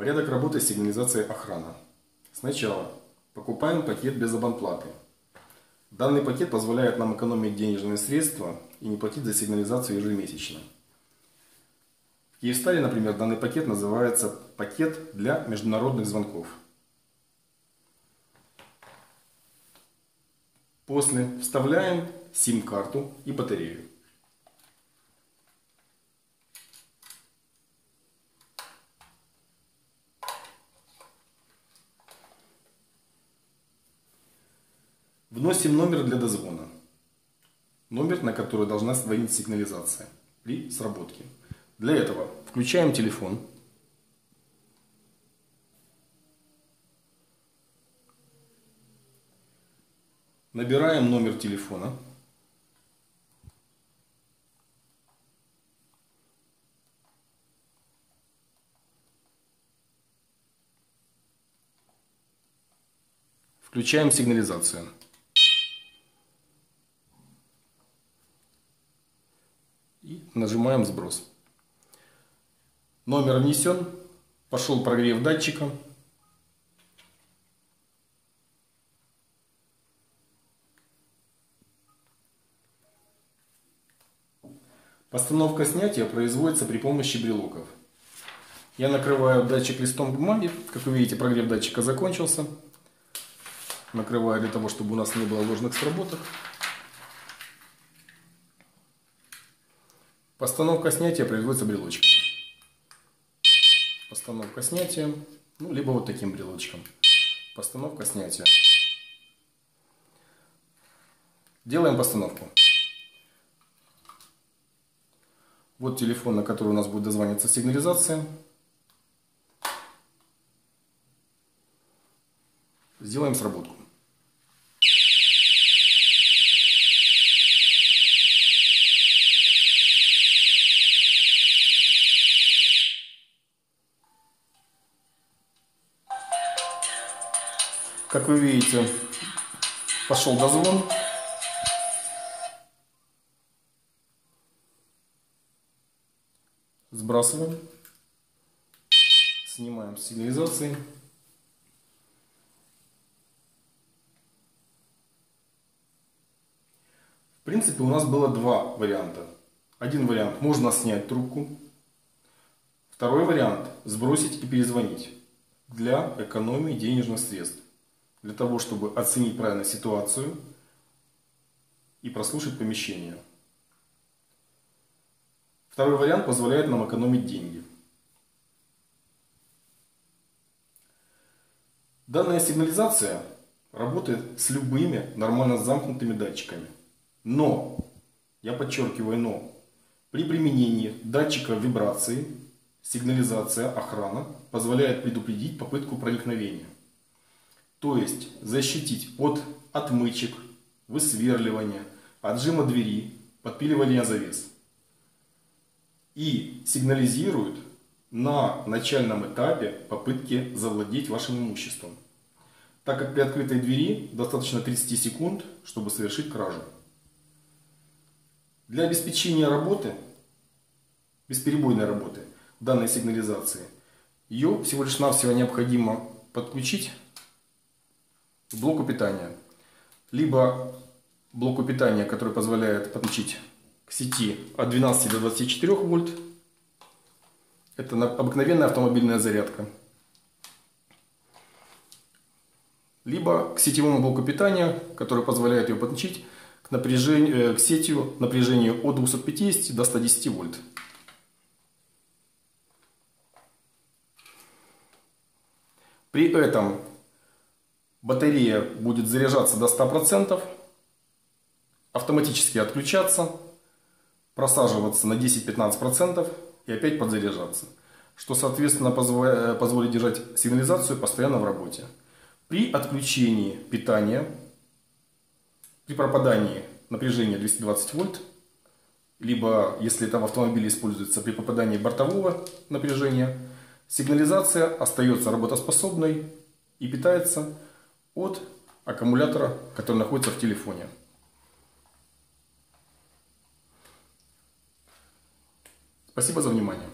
Порядок работы с сигнализацией охрана. Сначала покупаем пакет без абонплаты. Данный пакет позволяет нам экономить денежные средства и не платить за сигнализацию ежемесячно. В Киевстаре, например, данный пакет называется пакет для международных звонков. После вставляем сим-карту и батарею. Вносим номер для дозвона. Номер, на который должна звонить сигнализация при сработке. Для этого включаем телефон. Набираем номер телефона. Включаем сигнализацию. И нажимаем сброс. Номер внесен. Пошел прогрев датчика. Постановка снятия производится при помощи брелоков. Я накрываю датчик листом бумаги. Как вы видите, прогрев датчика закончился. Накрываю для того, чтобы у нас не было ложных сработок. Постановка снятия производится брелочками. Постановка снятия, либо вот таким брелочком. Постановка снятия. Делаем постановку. Вот телефон, на который у нас будет дозваниваться сигнализация. Сделаем сработку. Как вы видите, пошел дозвон. Сбрасываем. Снимаем с сигнализации. В принципе, у нас было два варианта. Один вариант — можно снять трубку. Второй вариант — сбросить и перезвонить для экономии денежных средств. Для того, чтобы оценить правильно ситуацию и прослушать помещение. Второй вариант позволяет нам экономить деньги. Данная сигнализация работает с любыми нормально замкнутыми датчиками. Но, я подчеркиваю но, при применении датчика вибрации сигнализация охрана позволяет предупредить попытку проникновения. То есть защитить от отмычек, высверливания, отжима двери, подпиливания завес. И сигнализирует на начальном этапе попытки завладеть вашим имуществом. Так как при открытой двери достаточно 30 секунд, чтобы совершить кражу. Для обеспечения работы, бесперебойной работы данной сигнализации, ее всего лишь навсего необходимо подключить к блоку питания. Либо блоку питания, который позволяет подключить к сети от 12 до 24 вольт. Это обыкновенная автомобильная зарядка. Либо к сетевому блоку питания, который позволяет ее подключить к сетью напряжению от 250 до 110 вольт. При этом батарея будет заряжаться до 100%, автоматически отключаться, просаживаться на 10-15% и опять подзаряжаться. Что, соответственно, позволит держать сигнализацию постоянно в работе. При отключении питания, при пропадании напряжения 220 вольт, либо, если это в автомобиле используется, при попадании бортового напряжения, сигнализация остается работоспособной и питается от аккумулятора, который находится в телефоне. Спасибо за внимание.